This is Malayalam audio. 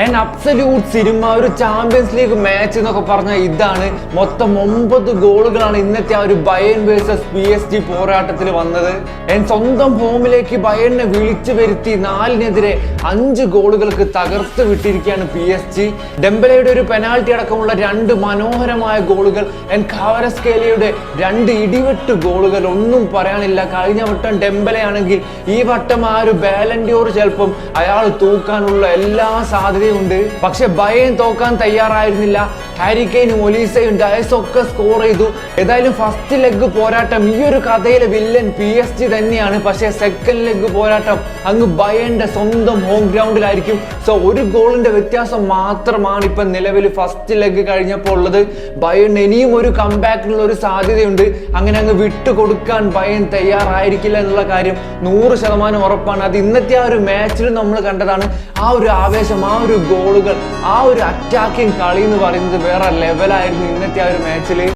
ആൻഡ് അബ്സല്യൂട്ട് സിനിമ ഒരു ചാമ്പ്യൻസ് ലീഗ് മാച്ച് എന്നൊക്കെ പറഞ്ഞാൽ ഇതാണ്. മൊത്തം 9 ഗോളുകളാണ് ഇന്നത്തെ ആ ഒരു ബയേൺ വേഴ്സസ് PSG പോരാട്ടത്തിൽ വന്നത്. സ്വന്തം ഹോമിലേക്ക് ബയേണിനെ വിളിച്ചു വരുത്തി 4-നെതിരെ 5 ഗോളുകൾക്ക് തകർത്ത് വിട്ടിരിക്കുകയാണ് PSG. ഡെംബലയുടെ ഒരു പെനാൽറ്റി അടക്കമുള്ള 2 മനോഹരമായ ഗോളുകൾ, ക്വാറസ്കേലിയയുടെ 2 ഇടിവെട്ട് ഗോളുകൾ, ഒന്നും പറയാനില്ല. കഴിഞ്ഞ വട്ടം ഡെംബലയാണെങ്കിൽ ഈ വട്ടം ആ ഒരു ബാലൻ ഡി ഓർ ചിലപ്പം അയാൾ തൂക്കാനുള്ള എല്ലാ സാധ്യതയും ഉണ്ട്. പക്ഷെ ബയേൺ തോക്കാൻ തയ്യാറായിരുന്നില്ല. ഹാരി കെയ്നും ഒലീസയും ഡയസും ഒക്കെ സ്കോർ ചെയ്തു. ഏതായാലും ഫസ്റ്റ് ലെഗ് പോരാട്ടം ഈ ഒരു കഥയിലെ വില്ലൻ PSG തന്നെയാണ്. പക്ഷെ സെക്കൻഡ് ലെഗ് പോരാട്ടം അങ്ങ് ബയേണിന്റെ സ്വന്തം ഹോം ഗ്രൗണ്ടിലായിരിക്കും. സോ ഒരു ഗോളിന്റെ വ്യത്യാസം മാത്രമാണ് ഇപ്പൊ നിലവിൽ ഫസ്റ്റ് ലെഗ് കഴിഞ്ഞപ്പോൾ ഉള്ളത്. ബയേൺ ഇനിയും ഒരു കംബാക്കിനുള്ള ഒരു സാധ്യതയുണ്ട്. അങ്ങനെ അങ്ങ് വിട്ടുകൊടുക്കാൻ ബയേൺ തയ്യാറായിരിക്കില്ല എന്നുള്ള കാര്യം 100% ഉറപ്പാണ്. അത് ഇന്നത്തെ ആ ഒരു മാച്ചിൽ നമ്മൾ കണ്ടതാണ്. ആ ഒരു ആവേശം, ആ ഒരു ഗോളുകൾ, ആ ഒരു അറ്റാക്കിംഗ് കളി എന്ന് പറയുന്നത് വേറെ ലെവലായിരുന്നു ഇന്നത്തെ ആ ഒരു മാച്ചിൽ.